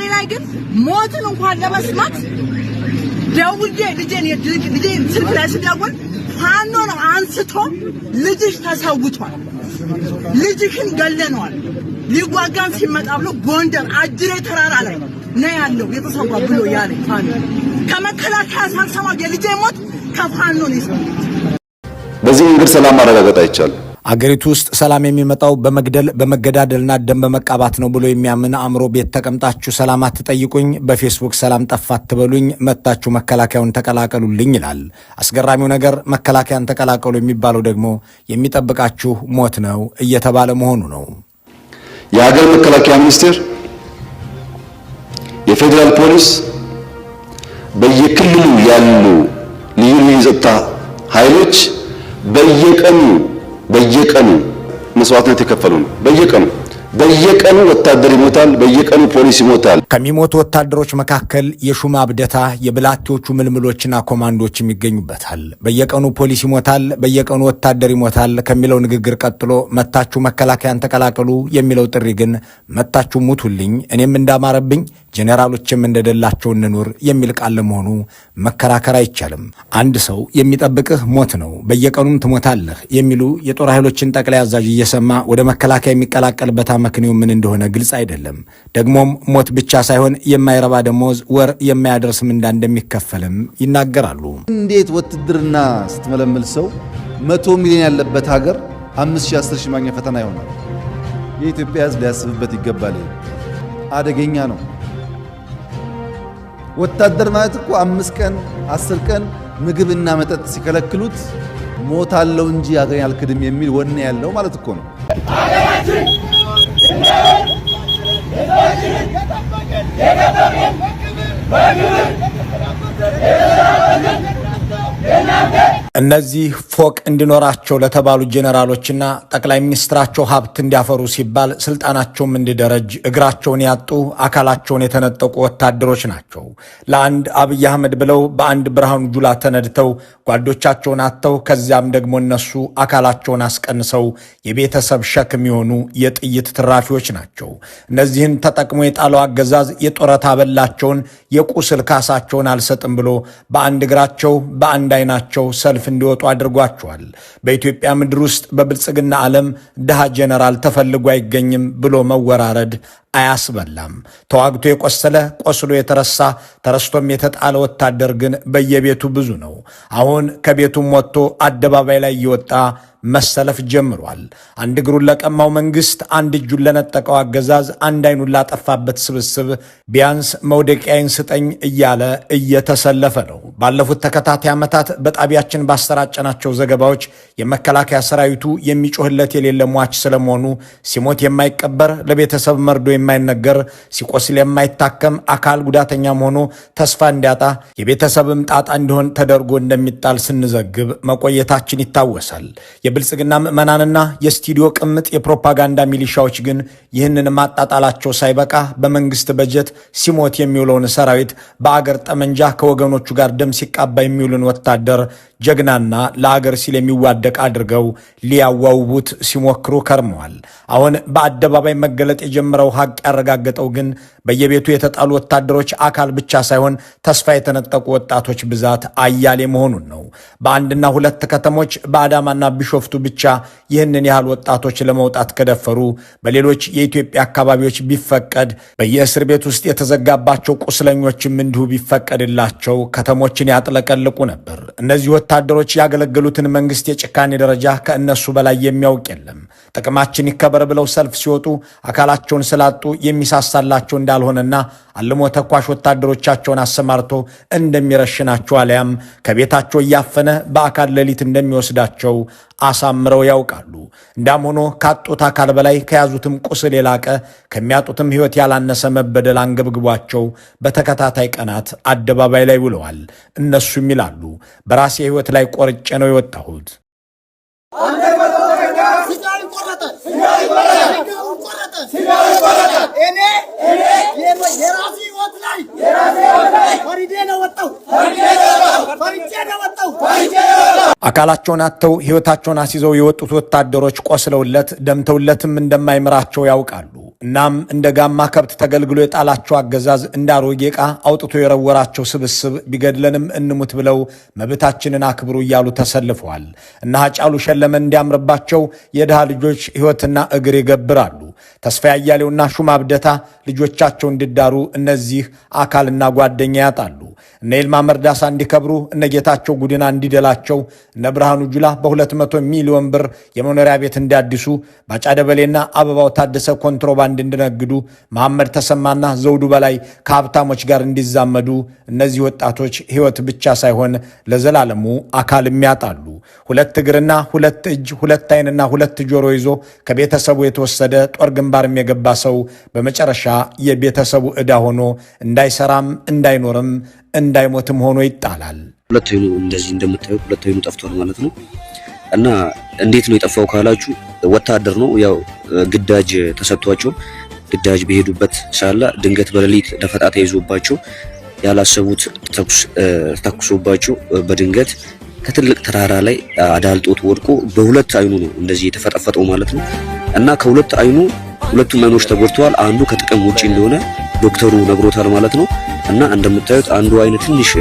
ዛሬ ላይ ግን ሞትን እንኳን ለመስማት ደውዬ ልጄን ስልክ ላይ ስደውል ፋኖ ነው አንስቶ ልጅሽ ተሰውቷል፣ ልጅሽን ገለነዋል፣ ሊዋጋን ሲመጣ ብሎ ጎንደር አጅሬ ተራራ ላይ ነው ያለው የተሰዋ ብሎ ያለ ፋኖ ከመከላከያ ሳልሰማ የልጄ ሞት ከፋኖ ነው ይሰማል። በዚህ መንገድ ሰላም ማረጋገጥ አይቻልም። አገሪቱ ውስጥ ሰላም የሚመጣው በመግደል በመገዳደልና ደም በመቃባት ነው ብሎ የሚያምን አእምሮ ቤት ተቀምጣችሁ ሰላም አትጠይቁኝ፣ በፌስቡክ ሰላም ጠፋ አትበሉኝ፣ መጣችሁ መከላከያውን ተቀላቀሉልኝ ይላል። አስገራሚው ነገር መከላከያን ተቀላቀሉ የሚባለው ደግሞ የሚጠብቃችሁ ሞት ነው እየተባለ መሆኑ ነው። የሀገር መከላከያ ሚኒስቴር፣ የፌዴራል ፖሊስ፣ በየክልሉ ያሉ ልዩ የጸጥታ ኃይሎች በየቀኑ መስዋዕትነት የከፈሉ ነው። በየቀኑ ወታደር ይሞታል፣ በየቀኑ ፖሊስ ይሞታል። ከሚሞቱ ወታደሮች መካከል የሹማ አብደታ የብላቴዎቹ ምልምሎችና ኮማንዶችም ይገኙበታል። በየቀኑ ፖሊስ ይሞታል፣ በየቀኑ ወታደር ይሞታል ከሚለው ንግግር ቀጥሎ መታችሁ መከላከያን ተቀላቀሉ የሚለው ጥሪ ግን መታችሁ ሙቱልኝ፣ እኔም እንዳማረብኝ ጄኔራሎችም እንደደላቸው እንኑር የሚል ቃል ለመሆኑ መከራከር አይቻልም። አንድ ሰው የሚጠብቅህ ሞት ነው፣ በየቀኑም ትሞታለህ የሚሉ የጦር ኃይሎችን ጠቅላይ አዛዥ እየሰማ ወደ መከላከያ የሚቀላቀልበት አመክንዮ ምን እንደሆነ ግልጽ አይደለም። ደግሞም ሞት ብቻ ሳይሆን የማይረባ ደሞዝ ወር የማያደርስ ምንዳ እንደሚከፈልም ይናገራሉ። እንዴት ውትድርና ስትመለምል ሰው 100 ሚሊዮን ያለበት ሀገር 5,000 10,000 ማግኘት ፈተና ይሆናል? የኢትዮጵያ ሕዝብ ሊያስብበት ይገባል። አደገኛ ነው። ወታደር ማለት እኮ 5 ቀን 10 ቀን ምግብና መጠጥ ሲከለክሉት ሞታለው እንጂ ሀገሬን አልክድም የሚል ወኔ ያለው ማለት እኮ ነው። እነዚህ ፎቅ እንዲኖራቸው ለተባሉ ጄኔራሎችና ጠቅላይ ሚኒስትራቸው ሀብት እንዲያፈሩ ሲባል ስልጣናቸውም እንዲደረጅ እግራቸውን ያጡ አካላቸውን የተነጠቁ ወታደሮች ናቸው። ለአንድ አብይ አህመድ ብለው በአንድ ብርሃኑ ጁላ ተነድተው ጓዶቻቸውን አጥተው ከዚያም ደግሞ እነሱ አካላቸውን አስቀንሰው የቤተሰብ ሸክም የሆኑ የጥይት ትራፊዎች ናቸው። እነዚህን ተጠቅሞ የጣለው አገዛዝ የጦረታ አበላቸውን የቁስል ካሳቸውን አልሰጥም ብሎ በአንድ እግራቸው በአንድ አይናቸው ሰልፍ እንዲወጡ አድርጓቸዋል። በኢትዮጵያ ምድር ውስጥ በብልጽግና ዓለም ድሃ ጄኔራል ተፈልጎ አይገኝም ብሎ መወራረድ አያስበላም። ተዋግቶ የቆሰለ ቆስሎ የተረሳ ተረስቶም የተጣለ ወታደር ግን በየቤቱ ብዙ ነው። አሁን ከቤቱም ወጥቶ አደባባይ ላይ እየወጣ መሰለፍ ጀምሯል። አንድ እግሩን ለቀማው መንግስት፣ አንድ እጁን ለነጠቀው አገዛዝ፣ አንድ አይኑን ላጠፋበት ስብስብ ቢያንስ መውደቂያዬን ስጠኝ እያለ እየተሰለፈ ነው። ባለፉት ተከታታይ ዓመታት በጣቢያችን ባሰራጨናቸው ዘገባዎች የመከላከያ ሰራዊቱ የሚጮህለት የሌለ ሟች ስለመሆኑ፣ ሲሞት የማይቀበር ለቤተሰብ መርዶ የማይነገር ሲቆስል የማይታከም አካል ጉዳተኛ መሆኑ ተስፋ እንዲያጣ የቤተሰብም ጣጣ እንዲሆን ተደርጎ እንደሚጣል ስንዘግብ መቆየታችን ይታወሳል። የብልጽግና ምዕመናንና የስቱዲዮ ቅምጥ የፕሮፓጋንዳ ሚሊሻዎች ግን ይህንን ማጣጣላቸው ሳይበቃ በመንግስት በጀት ሲሞት የሚውለውን ሰራዊት በአገር ጠመንጃ ከወገኖቹ ጋር ደም ሲቃባ የሚውልን ወታደር ጀግናና ለአገር ሲል የሚዋደቅ አድርገው ሊያዋውቡት ሲሞክሩ ከርመዋል። አሁን በአደባባይ መገለጥ የጀመረው ሀቅ ያረጋገጠው ግን በየቤቱ የተጣሉ ወታደሮች አካል ብቻ ሳይሆን ተስፋ የተነጠቁ ወጣቶች ብዛት አያሌ መሆኑን ነው። በአንድና ሁለት ከተሞች በአዳማና ቢሾፍቱ ብቻ ይህንን ያህል ወጣቶች ለመውጣት ከደፈሩ በሌሎች የኢትዮጵያ አካባቢዎች ቢፈቀድ በየእስር ቤት ውስጥ የተዘጋባቸው ቁስለኞችም እንዲሁ ቢፈቀድላቸው ከተሞችን ያጥለቀልቁ ነበር። እነዚህ ወታደሮች ያገለገሉትን መንግስት የጭካኔ ደረጃ ከእነሱ በላይ የሚያውቅ የለም። ጥቅማችን ይከበር ብለው ሰልፍ ሲወጡ አካላቸውን ስላጡ የሚሳሳላቸው እንዳልሆነና አልሞ ተኳሽ ወታደሮቻቸውን አሰማርቶ እንደሚረሽናቸው አሊያም ከቤታቸው እያፈነ በአካል ሌሊት እንደሚወስዳቸው አሳምረው ያውቃሉ። እንዳም ሆኖ ካጡት አካል በላይ ከያዙትም ቁስል የላቀ ከሚያጡትም ሕይወት ያላነሰ መበደል አንገብግቧቸው በተከታታይ ቀናት አደባባይ ላይ ውለዋል። እነሱም ይላሉ፣ በራሴ ሕይወት ላይ ቆርጬ ነው የወጣሁት። አካላቸውን አጥተው ሕይወታቸውን አስይዘው የወጡት ወታደሮች ቆስለውለት ደምተውለትም እንደማይምራቸው ያውቃሉ። እናም እንደ ጋማ ከብት ተገልግሎ የጣላቸው አገዛዝ እንዳሮጌ ዕቃ አውጥቶ የረወራቸው ስብስብ ቢገድለንም እንሙት ብለው መብታችንን አክብሩ እያሉ ተሰልፈዋል። እና ሃጫሉ ሸለመ እንዲያምርባቸው የድሃ ልጆች ሕይወትና እግር ይገብራሉ። ተስፋ ያያሌውና ሹማ አብደታ ልጆቻቸው እንዲዳሩ እነዚህ አካልና ጓደኛ ያጣሉ። እነ ይልማ መርዳሳ እንዲከብሩ፣ እነ ጌታቸው ጉዲና እንዲደላቸው፣ እነ ብርሃኑ ጁላ በ200 ሚሊዮን ብር የመኖሪያ ቤት እንዲያድሱ፣ ባጫ ደበሌና አበባው ታደሰ ኮንትሮባንድ እንዲነግዱ፣ መሐመድ ተሰማና ዘውዱ በላይ ከሀብታሞች ጋር እንዲዛመዱ እነዚህ ወጣቶች ሕይወት ብቻ ሳይሆን ለዘላለሙ አካልም ያጣሉ። 2 እግርና 2 እጅ 2 ዓይንና 2 ጆሮ ይዞ ከቤተሰቡ የተወሰደ ጦር ግንባርም የገባ ሰው በመጨረሻ የቤተሰቡ ዕዳ ሆኖ እንዳይሰራም እንዳይኖርም እንዳይሞትም ሆኖ ይጣላል። 2 ዓይኑ እንደዚህ እንደምታዩት 2 ዓይኑ ጠፍቷል ማለት ነው። እና እንዴት ነው የጠፋው ካላችሁ ወታደር ነው ያው ግዳጅ ተሰጥቷቸው ግዳጅ በሄዱበት ሳለ ድንገት በሌሊት ደፈጣ ተይዞባቸው ያላሰቡት ተኩሶባቸው በድንገት ከትልቅ ተራራ ላይ አዳልጦት ወድቆ በ2 ዓይኑ ነው እንደዚህ የተፈጠፈጠው ማለት ነው። እና ከ2 ዓይኑ 2ቱም ዓይኖች ተጎድተዋል። አንዱ ከጥቅም ውጪ እንደሆነ ዶክተሩ ነግሮታል ማለት ነው። እና እንደምታዩት አንዱ ዓይን ትንሽ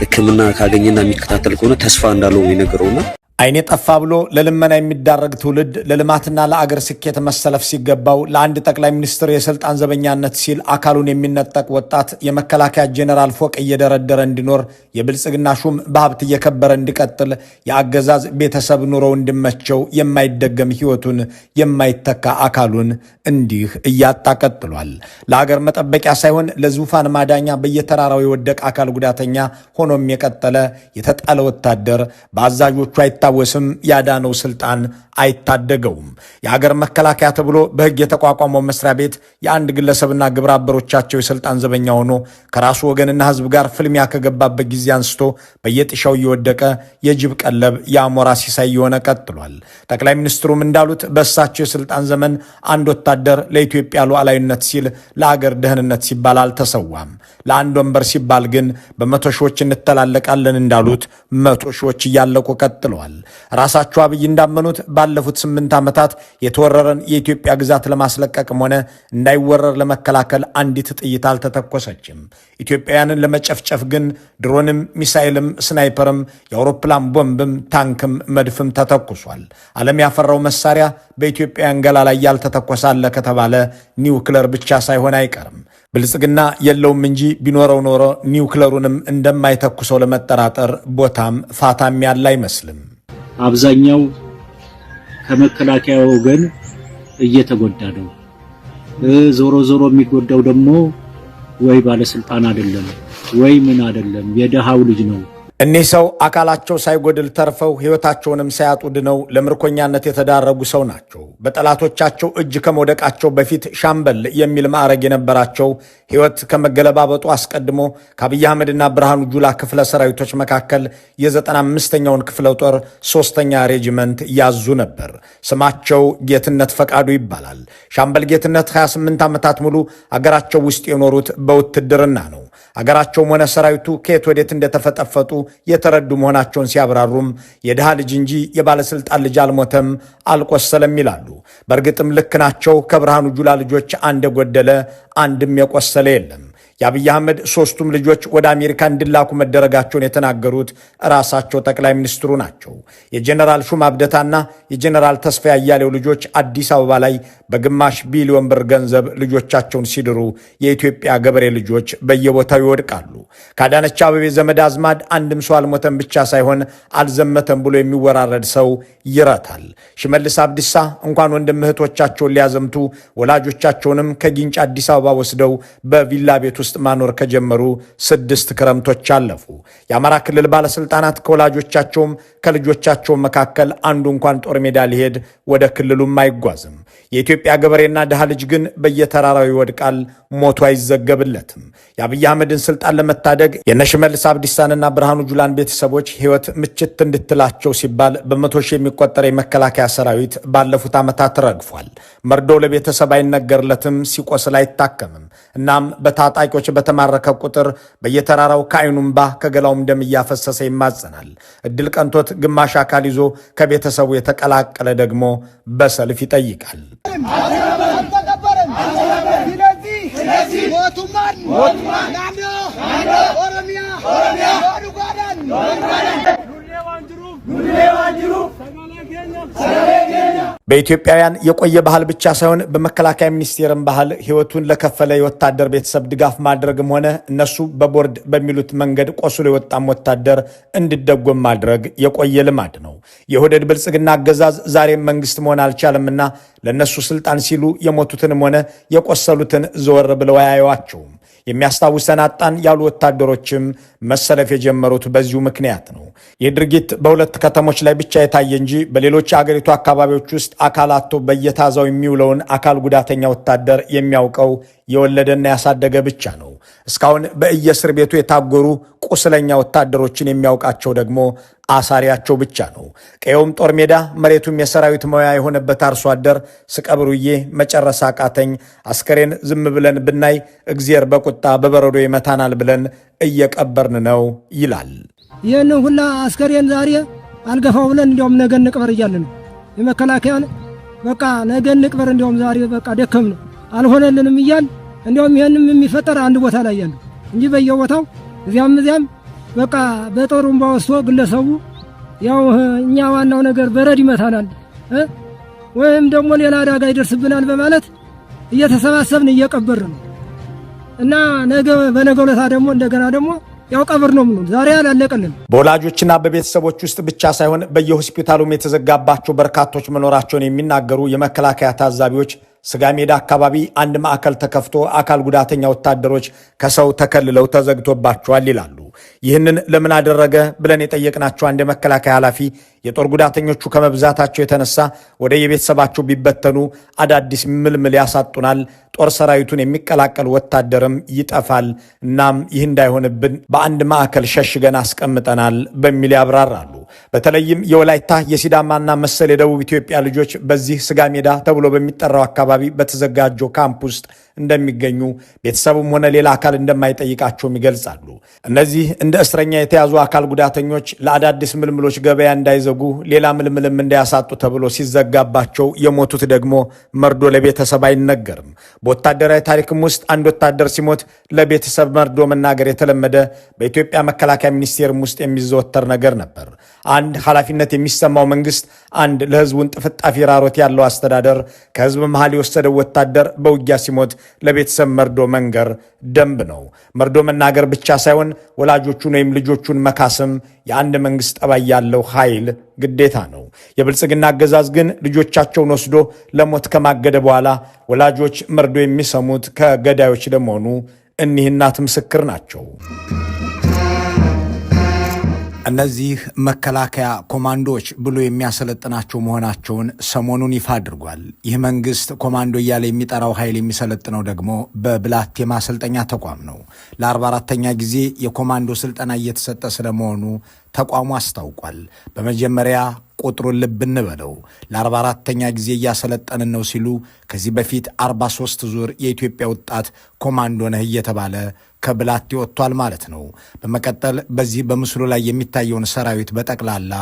ሕክምና ካገኘና የሚከታተል ከሆነ ተስፋ እንዳለው ነው የነገረውና ዓይኔ ጠፋ ብሎ ለልመና የሚዳረግ ትውልድ ለልማትና ለአገር ስኬት መሰለፍ ሲገባው ለአንድ ጠቅላይ ሚኒስትር የስልጣን ዘበኛነት ሲል አካሉን የሚነጠቅ ወጣት የመከላከያ ጄኔራል ፎቅ እየደረደረ እንዲኖር፣ የብልጽግና ሹም በሀብት እየከበረ እንዲቀጥል፣ የአገዛዝ ቤተሰብ ኑሮው እንዲመቸው የማይደገም ሕይወቱን የማይተካ አካሉን እንዲህ እያጣ ቀጥሏል። ለአገር መጠበቂያ ሳይሆን ለዙፋን ማዳኛ በየተራራው የወደቀ አካል ጉዳተኛ ሆኖም የቀጠለ የተጣለ ወታደር በአዛዦቹ አይታወስም፣ ያዳነው ስልጣን አይታደገውም። የሀገር መከላከያ ተብሎ በሕግ የተቋቋመው መስሪያ ቤት የአንድ ግለሰብና ግብረ አበሮቻቸው የስልጣን ዘበኛ ሆኖ ከራሱ ወገንና ሕዝብ ጋር ፍልሚያ ከገባበት ጊዜ አንስቶ በየጥሻው እየወደቀ የጅብ ቀለብ የአሞራ ሲሳይ የሆነ ቀጥሏል። ጠቅላይ ሚኒስትሩም እንዳሉት በእሳቸው የስልጣን ዘመን አንድ ወታደር ለኢትዮጵያ ሉዓላዊነት ሲል ለአገር ደህንነት ሲባል አልተሰዋም። ለአንድ ወንበር ሲባል ግን በመቶ ሺዎች እንተላለቃለን እንዳሉት 100 ሺዎች እያለቁ ቀጥለዋል። ራሳቸው አብይ እንዳመኑት ባለፉት 8 ዓመታት የተወረረን የኢትዮጵያ ግዛት ለማስለቀቅም ሆነ እንዳይወረር ለመከላከል አንዲት ጥይት አልተተኮሰችም። ኢትዮጵያውያንን ለመጨፍጨፍ ግን ድሮንም፣ ሚሳኤልም፣ ስናይፐርም፣ የአውሮፕላን ቦምብም፣ ታንክም፣ መድፍም ተተኩሷል። ዓለም ያፈራው መሳሪያ በኢትዮጵያውያን ገላ ላይ ያልተተኮሰ አለ ከተባለ ኒውክለር ብቻ ሳይሆን አይቀርም። ብልጽግና የለውም እንጂ ቢኖረው ኖሮ ኒውክለሩንም እንደማይተኩሰው ለመጠራጠር ቦታም ፋታም ያለ አይመስልም። አብዛኛው ከመከላከያ ወገን እየተጎዳ ነው። ዞሮ ዞሮ የሚጎዳው ደግሞ ወይ ባለስልጣን አይደለም ወይ ምን አይደለም፣ የደሃው ልጅ ነው። እኒህ ሰው አካላቸው ሳይጎድል ተርፈው ሕይወታቸውንም ሳያጡ ድነው ለምርኮኛነት የተዳረጉ ሰው ናቸው። በጠላቶቻቸው እጅ ከመውደቃቸው በፊት ሻምበል የሚል ማዕረግ የነበራቸው፣ ሕይወት ከመገለባበጡ አስቀድሞ ከአብይ አህመድና ብርሃኑ ጁላ ክፍለ ሰራዊቶች መካከል የ95ኛውን ክፍለ ጦር 3ኛ ሬጂመንት ያዙ ነበር። ስማቸው ጌትነት ፈቃዱ ይባላል። ሻምበል ጌትነት 28 ዓመታት ሙሉ አገራቸው ውስጥ የኖሩት በውትድርና ነው። አገራቸውም ሆነ ሰራዊቱ ከየት ወዴት እንደተፈጠፈጡ የተረዱ መሆናቸውን ሲያብራሩም የድሃ ልጅ እንጂ የባለስልጣን ልጅ አልሞተም አልቆሰለም ይላሉ። በእርግጥም ልክ ናቸው። ከብርሃኑ ጁላ ልጆች አንድ የጎደለ አንድም የቆሰለ የለም። የአብይ አህመድ 3ቱም ልጆች ወደ አሜሪካ እንዲላኩ መደረጋቸውን የተናገሩት ራሳቸው ጠቅላይ ሚኒስትሩ ናቸው። የጀነራል ሹማ አብደታና የጀነራል ተስፋ ያያሌው ልጆች አዲስ አበባ ላይ በግማሽ ቢሊዮን ብር ገንዘብ ልጆቻቸውን ሲድሩ የኢትዮጵያ ገበሬ ልጆች በየቦታው ይወድቃሉ። ከአዳነች አቤቤ ዘመድ አዝማድ አንድም ሰው አልሞተም ብቻ ሳይሆን አልዘመተም ብሎ የሚወራረድ ሰው ይረታል። ሽመልስ አብዲሳ እንኳን ወንድም እህቶቻቸውን ሊያዘምቱ ወላጆቻቸውንም ከጊንጭ አዲስ አበባ ወስደው በቪላ ቤት ውስጥ ማኖር ከጀመሩ 6 ክረምቶች አለፉ። የአማራ ክልል ባለስልጣናት ከወላጆቻቸውም ከልጆቻቸው መካከል አንዱ እንኳን ጦር ሜዳ ሊሄድ ወደ ክልሉም አይጓዝም። የኢትዮጵያ ገበሬና ድሃ ልጅ ግን በየተራራው ይወድቃል፣ ሞቱ አይዘገብለትም። የአብይ አህመድን ስልጣን ለመታደግ የነሽመልስ አብዲሳንና ብርሃኑ ጁላን ቤተሰቦች ሕይወት ምችት እንድትላቸው ሲባል በመቶ ሺህ የሚቆጠር የመከላከያ ሰራዊት ባለፉት ዓመታት ረግፏል። መርዶ ለቤተሰብ አይነገርለትም፣ ሲቆስል አይታከምም። እናም በታጣቂዎች በተማረከ ቁጥር በየተራራው ከዓይኑም እምባ ከገላውም ደም እያፈሰሰ ይማጸናል። እድል ቀንቶት ግማሽ አካል ይዞ ከቤተሰቡ የተቀላቀለ ደግሞ በሰልፍ ይጠይቃል። በኢትዮጵያውያን የቆየ ባህል ብቻ ሳይሆን በመከላከያ ሚኒስቴርም ባህል ሕይወቱን ለከፈለ የወታደር ቤተሰብ ድጋፍ ማድረግም ሆነ እነሱ በቦርድ በሚሉት መንገድ ቆስሎ የወጣም ወታደር እንዲደጎም ማድረግ የቆየ ልማድ ነው። የኦህዴድ ብልጽግና አገዛዝ ዛሬም መንግስት መሆን አልቻለምና ለነሱ ስልጣን ሲሉ የሞቱትንም ሆነ የቆሰሉትን ዘወር ብለው አያዩዋቸውም። የሚያስታውሰን አጣን ያሉ ወታደሮችም መሰለፍ የጀመሩት በዚሁ ምክንያት ነው። ይህ ድርጊት በሁለት ከተሞች ላይ ብቻ የታየ እንጂ በሌሎች የአገሪቱ አካባቢዎች ውስጥ አካል አጥቶ በየታዛው የሚውለውን አካል ጉዳተኛ ወታደር የሚያውቀው የወለደና ያሳደገ ብቻ ነው። እስካሁን በየእስር ቤቱ የታጎሩ ቁስለኛ ወታደሮችን የሚያውቃቸው ደግሞ አሳሪያቸው ብቻ ነው። ቀየውም ጦር ሜዳ መሬቱም የሰራዊት መያ የሆነበት አርሶ አደር ስቀብሩዬ መጨረስ አቃተኝ፣ አስከሬን ዝም ብለን ብናይ እግዚአብሔር በቁጣ በበረዶ ይመታናል ብለን እየቀበርን ነው ይላል። ይህን ሁላ አስከሬን ዛሬ አልገፋው ብለን እንዲያውም ነገ እንቅበር እያልን ነው። የመከላከያን በቃ ነገ እንቅበር እንዲያውም ዛሬ በቃ ደከም ነው አልሆነልንም እያል እንዲያውም ይህንም የሚፈጠር አንድ ቦታ ላይ ያለ እንጂ በየቦታው እዚያም በቃ በጦሩም ባወስቶ ግለሰቡ ያው እኛ ዋናው ነገር በረድ ይመታናል ወይም ደግሞ ሌላ አደጋ ይደርስብናል በማለት እየተሰባሰብን እየቀበርን ነው እና ነገ በነገው ዕለት ደግሞ እንደገና ደግሞ ያው ቀብር ነው ምን ዛሬ አላለቀልን። በወላጆችና በቤተሰቦች ውስጥ ብቻ ሳይሆን በየሆስፒታሉም የተዘጋባቸው በርካቶች መኖራቸውን የሚናገሩ የመከላከያ ታዛቢዎች ስጋ ሜዳ አካባቢ አንድ ማዕከል ተከፍቶ አካል ጉዳተኛ ወታደሮች ከሰው ተከልለው ተዘግቶባቸዋል ይላሉ። ይህንን ለምን አደረገ ብለን የጠየቅናቸው አንድ የመከላከያ ኃላፊ የጦር ጉዳተኞቹ ከመብዛታቸው የተነሳ ወደ የቤተሰባቸው ቢበተኑ አዳዲስ ምልምል ያሳጡናል፣ ጦር ሰራዊቱን የሚቀላቀል ወታደርም ይጠፋል። እናም ይህ እንዳይሆንብን በአንድ ማዕከል ሸሽገን አስቀምጠናል በሚል ያብራራሉ። በተለይም የወላይታ የሲዳማና መሰል የደቡብ ኢትዮጵያ ልጆች በዚህ ስጋ ሜዳ ተብሎ በሚጠራው አካባቢ በተዘጋጀው ካምፕ ውስጥ እንደሚገኙ ቤተሰቡም ሆነ ሌላ አካል እንደማይጠይቃቸውም ይገልጻሉ። እነዚህ እንደ እስረኛ የተያዙ አካል ጉዳተኞች ለአዳዲስ ምልምሎች ገበያ እንዳይዘጉ ሌላ ምልምልም እንዳያሳጡ ተብሎ ሲዘጋባቸው የሞቱት ደግሞ መርዶ ለቤተሰብ አይነገርም። በወታደራዊ ታሪክም ውስጥ አንድ ወታደር ሲሞት ለቤተሰብ መርዶ መናገር የተለመደ በኢትዮጵያ መከላከያ ሚኒስቴርም ውስጥ የሚዘወተር ነገር ነበር። አንድ ኃላፊነት የሚሰማው መንግስት፣ አንድ ለህዝቡን ጥፍጣፊ ራሮት ያለው አስተዳደር ከህዝብ መሃል የወሰደው ወታደር በውጊያ ሲሞት ለቤተሰብ መርዶ መንገር ደንብ ነው። መርዶ መናገር ብቻ ሳይሆን ወላጆቹን ወይም ልጆቹን መካስም የአንድ መንግስት ጠባይ ያለው ኃይል ግዴታ ነው። የብልጽግና አገዛዝ ግን ልጆቻቸውን ወስዶ ለሞት ከማገደ በኋላ ወላጆች መርዶ የሚሰሙት ከገዳዮች ለመሆኑ እኒህ እናት ምስክር ናቸው። እነዚህ መከላከያ ኮማንዶዎች ብሎ የሚያሰለጥናቸው መሆናቸውን ሰሞኑን ይፋ አድርጓል። ይህ መንግስት ኮማንዶ እያለ የሚጠራው ኃይል የሚሰለጥነው ደግሞ በብላቴ ማሰልጠኛ ተቋም ነው። ለ44ኛ ጊዜ የኮማንዶ ስልጠና እየተሰጠ ስለመሆኑ ተቋሙ አስታውቋል። በመጀመሪያ ቁጥሩን ልብ እንበለው። ለ44ኛ ጊዜ እያሰለጠንን ነው ሲሉ ከዚህ በፊት 43 ዙር የኢትዮጵያ ወጣት ኮማንዶ ነህ እየተባለ ከብላቴ ወጥቷል ማለት ነው። በመቀጠል በዚህ በምስሉ ላይ የሚታየውን ሰራዊት በጠቅላላ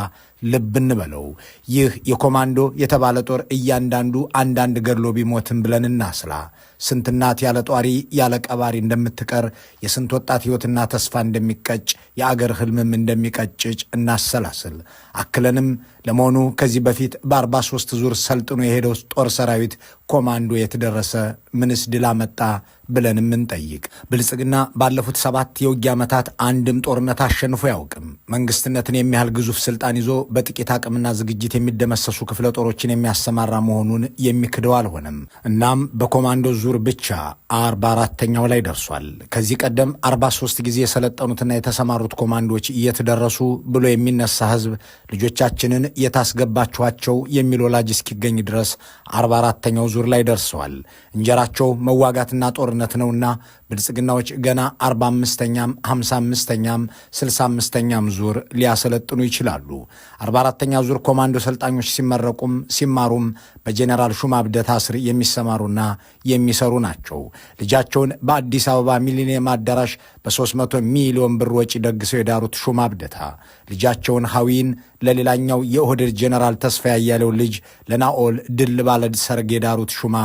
ልብ እንበለው። ይህ የኮማንዶ የተባለ ጦር እያንዳንዱ አንዳንድ ገድሎ ቢሞትም ብለን እናስላ። ስንት እናት ያለ ጧሪ ያለ ቀባሪ እንደምትቀር፣ የስንት ወጣት ሕይወትና ተስፋ እንደሚቀጭ፣ የአገር ህልምም እንደሚቀጭጭ እናሰላስል። አክለንም ለመሆኑ ከዚህ በፊት በ43 ዙር ሰልጥኖ የሄደው ጦር ሰራዊት ኮማንዶ የተደረሰ ምንስ ድል አመጣ ብለንም እንጠይቅ። ብልጽግና ባለፉት 7 የውጊያ ዓመታት አንድም ጦርነት አሸንፎ ያውቅም። መንግስትነትን የሚያህል ግዙፍ ስልጣን ይዞ በጥቂት አቅምና ዝግጅት የሚደመሰሱ ክፍለ ጦሮችን የሚያሰማራ መሆኑን የሚክደው አልሆነም። እናም በኮማንዶ ዙር ብቻ 44ኛው ላይ ደርሷል። ከዚህ ቀደም 43 ጊዜ የሰለጠኑትና የተሰማሩት ኮማንዶዎች እየተደረሱ ብሎ የሚነሳ ህዝብ ልጆቻችንን የታስገባችኋቸው የሚል ወላጅ እስኪገኝ ድረስ 44ኛው ዙር ላይ ደርሰዋል። እንጀራቸው መዋጋትና ጦርነት ነውና ብልጽግናዎች ገና 45ኛም 55ኛም 65ኛም ዙር ሊያሰለጥኑ ይችላሉ። 44ኛ ዙር ኮማንዶ ሰልጣኞች ሲመረቁም ሲማሩም በጄኔራል ሹማ ብደታ ስር የሚሰማሩና የሚሰሩ ናቸው። ልጃቸውን በአዲስ አበባ ሚሊኒየም አዳራሽ በ300 ሚሊዮን ብር ወጪ ደግሰው የዳሩት ሹማ ብደታ ልጃቸውን ሐዊን ለሌላኛው የኦህዴድ ጄኔራል ተስፋ ያያሌው ልጅ ለናኦል ድል ባለ ሰርግ የዳሩት ሹማ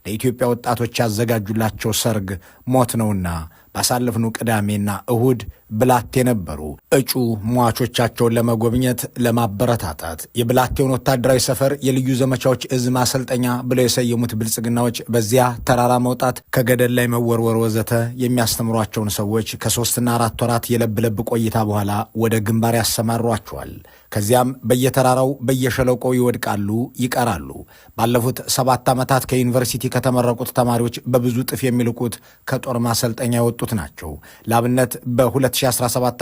ለኢትዮጵያ ወጣቶች ያዘጋጁላቸው ሰርግ ሞት ነውና ባሳለፍነው ቅዳሜና እሁድ ብላቴ ነበሩ። እጩ ሟቾቻቸውን ለመጎብኘት ለማበረታታት የብላቴውን ወታደራዊ ሰፈር የልዩ ዘመቻዎች እዝ ማሰልጠኛ ብለው የሰየሙት ብልጽግናዎች በዚያ ተራራ መውጣት፣ ከገደል ላይ መወርወር ወዘተ የሚያስተምሯቸውን ሰዎች ከ3 እና 4 ወራት የለብለብ ቆይታ በኋላ ወደ ግንባር ያሰማሯቸዋል። ከዚያም በየተራራው በየሸለቆው ይወድቃሉ፣ ይቀራሉ። ባለፉት 7 ዓመታት ከዩኒቨርሲቲ ከተመረቁት ተማሪዎች በብዙ ጥፍ የሚልቁት ከጦር ማሰልጠኛ የወጡት ናቸው። ለአብነት በ2017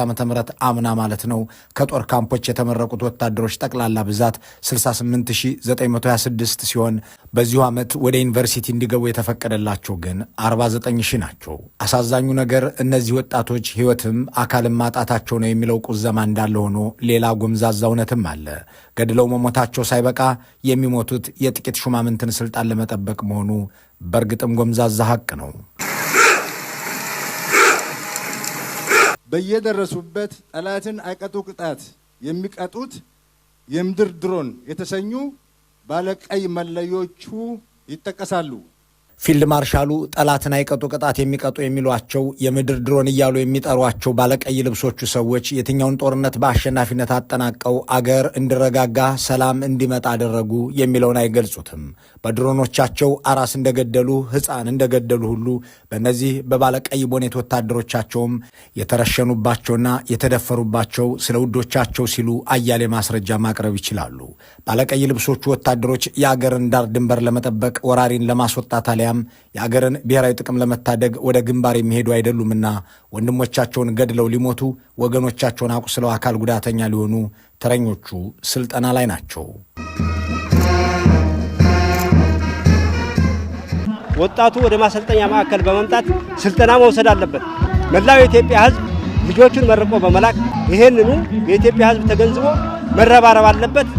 ዓ.ም አምና ማለት ነው ከጦር ካምፖች የተመረቁት ወታደሮች ጠቅላላ ብዛት 68926 ሲሆን በዚሁ ዓመት ወደ ዩኒቨርሲቲ እንዲገቡ የተፈቀደላቸው ግን 49000 ናቸው። አሳዛኙ ነገር እነዚህ ወጣቶች ሕይወትም አካልም ማጣታቸው ነው የሚለው ቁዘማ እንዳለ ሆኖ ሌላ ጎምዛዛ እውነትም አለ። ገድለው መሞታቸው ሳይበቃ የሚሞቱት የጥቂት ሹማምንትን ስልጣን ለመጠበቅ መሆኑ በእርግጥም ጎምዛዛ ሐቅ ነው። በየደረሱበት ጠላትን አይቀጡ ቅጣት የሚቀጡት የምድር ድሮን የተሰኙ ባለቀይ መለዮቹ ይጠቀሳሉ። ፊልድ ማርሻሉ ጠላትን አይቀጡ ቅጣት የሚቀጡ የሚሏቸው የምድር ድሮን እያሉ የሚጠሯቸው ባለቀይ ልብሶቹ ሰዎች የትኛውን ጦርነት በአሸናፊነት አጠናቀው አገር እንዲረጋጋ ሰላም እንዲመጣ አደረጉ የሚለውን አይገልጹትም። በድሮኖቻቸው አራስ እንደገደሉ ሕፃን እንደገደሉ ሁሉ በእነዚህ በባለቀይ ቦኔት ወታደሮቻቸውም የተረሸኑባቸውና የተደፈሩባቸው ስለ ውዶቻቸው ሲሉ አያሌ ማስረጃ ማቅረብ ይችላሉ። ባለቀይ ልብሶቹ ወታደሮች የአገርን ዳር ድንበር ለመጠበቅ ወራሪን ለማስወጣት አሊያም የአገርን ብሔራዊ ጥቅም ለመታደግ ወደ ግንባር የሚሄዱ አይደሉምና ወንድሞቻቸውን ገድለው ሊሞቱ፣ ወገኖቻቸውን አቁስለው አካል ጉዳተኛ ሊሆኑ ተረኞቹ ስልጠና ላይ ናቸው። ወጣቱ ወደ ማሰልጠኛ ማዕከል በመምጣት ስልጠና መውሰድ አለበት። መላው የኢትዮጵያ ሕዝብ ልጆቹን መርቆ በመላክ ይሄንኑ የኢትዮጵያ ሕዝብ ተገንዝቦ መረባረብ አለበት።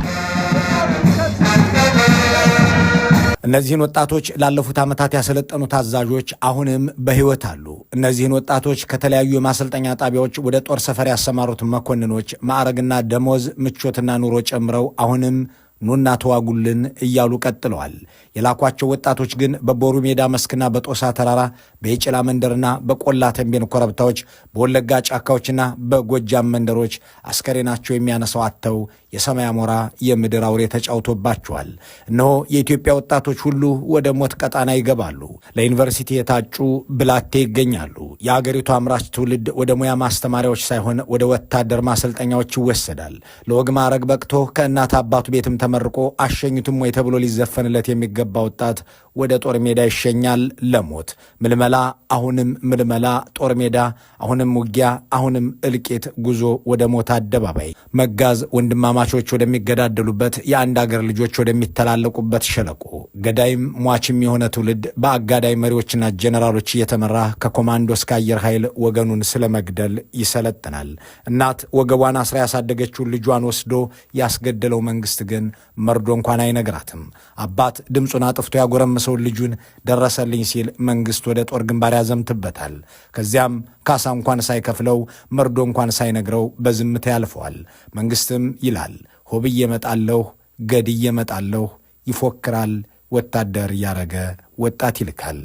እነዚህን ወጣቶች ላለፉት ዓመታት ያሰለጠኑ ታዛዦች አሁንም በሕይወት አሉ። እነዚህን ወጣቶች ከተለያዩ የማሰልጠኛ ጣቢያዎች ወደ ጦር ሰፈር ያሰማሩት መኮንኖች ማዕረግና ደሞዝ፣ ምቾትና ኑሮ ጨምረው አሁንም ኑና ተዋጉልን እያሉ ቀጥለዋል። የላኳቸው ወጣቶች ግን በቦሩ ሜዳ መስክና በጦሳ ተራራ፣ በየጭላ መንደርና በቆላ ተንቤን ኮረብታዎች፣ በወለጋ ጫካዎችና በጎጃም መንደሮች አስከሬናቸው የሚያነሳው አጥተው የሰማይ አሞራ የምድር አውሬ ተጫውቶባቸዋል። እነሆ የኢትዮጵያ ወጣቶች ሁሉ ወደ ሞት ቀጣና ይገባሉ። ለዩኒቨርሲቲ የታጩ ብላቴ ይገኛሉ። የአገሪቱ አምራች ትውልድ ወደ ሙያ ማስተማሪያዎች ሳይሆን ወደ ወታደር ማሰልጠኛዎች ይወሰዳል። ለወግ ማዕረግ በቅቶ ከእናት አባቱ ቤትም ተመርቆ አሸኙትም ወይ ተብሎ ሊዘፈንለት የሚገባ ወጣት ወደ ጦር ሜዳ ይሸኛል ለሞት። ምልመላ፣ አሁንም ምልመላ፣ ጦር ሜዳ፣ አሁንም ውጊያ፣ አሁንም እልቂት፣ ጉዞ ወደ ሞት አደባባይ፣ መጋዝ፣ ወንድማማቾች ወደሚገዳደሉበት፣ የአንድ አገር ልጆች ወደሚተላለቁበት ሸለቆ፣ ገዳይም ሟችም የሆነ ትውልድ በአጋዳይ መሪዎችና ጀነራሎች እየተመራ ከኮማንዶ እስከ አየር ኃይል ወገኑን ስለ መግደል ይሰለጥናል። እናት ወገቧን አስራ ያሳደገችውን ልጇን ወስዶ ያስገደለው መንግስት ግን መርዶ እንኳን አይነግራትም። አባት ድምፁን አጥፍቶ ያጎረመሰውን ልጁን ደረሰልኝ ሲል መንግስት ወደ ጦር ግንባር ያዘምትበታል። ከዚያም ካሳ እንኳን ሳይከፍለው መርዶ እንኳን ሳይነግረው በዝምታ ያልፈዋል። መንግስትም ይላል ሆብዬ እመጣለሁ፣ ገድዬ እመጣለሁ፣ ይፎክራል። ወታደር እያረገ ወጣት ይልካል።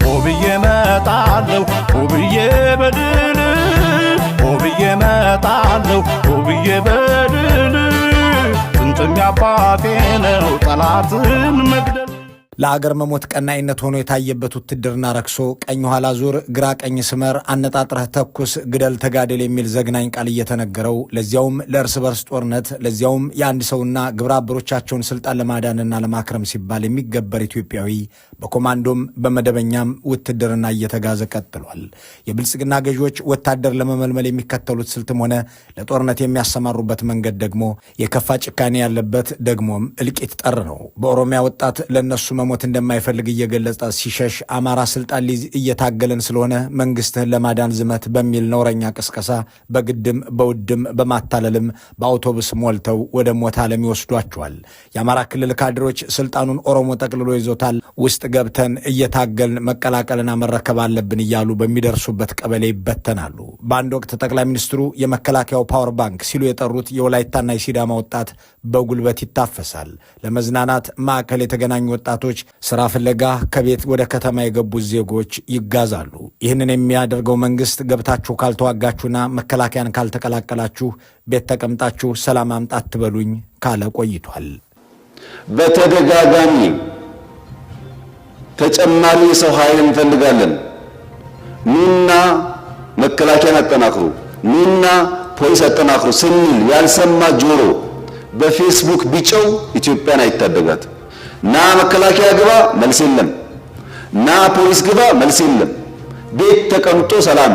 ሆብዬ እመጣለሁ፣ ሆብዬ በድል፣ ሆብዬ እመጣለሁ፣ ሆብዬ በድል፣ ጥንጥም ያባቴ ነው ጠላትን መግደል። ለአገር መሞት ቀናይነት ሆኖ የታየበት ውትድርና ረክሶ ቀኝ ኋላ ዙር፣ ግራ ቀኝ ስመር፣ አነጣጥረህ ተኩስ፣ ግደል፣ ተጋደል የሚል ዘግናኝ ቃል እየተነገረው ለዚያውም ለእርስ በርስ ጦርነት ለዚያውም የአንድ ሰውና ግብረ አበሮቻቸውን ስልጣን ለማዳንና ለማክረም ሲባል የሚገበር ኢትዮጵያዊ በኮማንዶም በመደበኛም ውትድርና እየተጋዘ ቀጥሏል። የብልጽግና ገዢዎች ወታደር ለመመልመል የሚከተሉት ስልትም ሆነ ለጦርነት የሚያሰማሩበት መንገድ ደግሞ የከፋ ጭካኔ ያለበት ደግሞም እልቂት ጠር ነው። በኦሮሚያ ወጣት ለነሱ መሞት እንደማይፈልግ እየገለጸ ሲሸሽ አማራ ስልጣን ሊይዝ እየታገለን ስለሆነ መንግስትህን ለማዳን ዝመት በሚል ነውረኛ ቅስቀሳ በግድም በውድም በማታለልም በአውቶቡስ ሞልተው ወደ ሞት ዓለም ይወስዷቸዋል። የአማራ ክልል ካድሮች ስልጣኑን ኦሮሞ ጠቅልሎ ይዞታል፣ ውስጥ ገብተን እየታገልን መቀላቀልና መረከብ አለብን እያሉ በሚደርሱበት ቀበሌ ይበተናሉ። በአንድ ወቅት ጠቅላይ ሚኒስትሩ የመከላከያው ፓወር ባንክ ሲሉ የጠሩት የወላይታና የሲዳማ ወጣት በጉልበት ይታፈሳል። ለመዝናናት ማዕከል የተገናኙ ወጣቶች ስራ ፍለጋ ከቤት ወደ ከተማ የገቡት ዜጎች ይጋዛሉ። ይህንን የሚያደርገው መንግስት ገብታችሁ ካልተዋጋችሁና መከላከያን ካልተቀላቀላችሁ ቤት ተቀምጣችሁ ሰላም አምጣት ትበሉኝ ካለ ቆይቷል። በተደጋጋሚ ተጨማሪ ሰው ኃይል እንፈልጋለን፣ ኑና መከላከያን አጠናክሩ፣ ኑና ፖሊስ አጠናክሩ ስንል ያልሰማ ጆሮ በፌስቡክ ቢጨው ኢትዮጵያን አይታደጋት። ና መከላከያ ግባ መልስ የለም፣ ና ፖሊስ ግባ መልስ የለም። ቤት ተቀምጦ ሰላም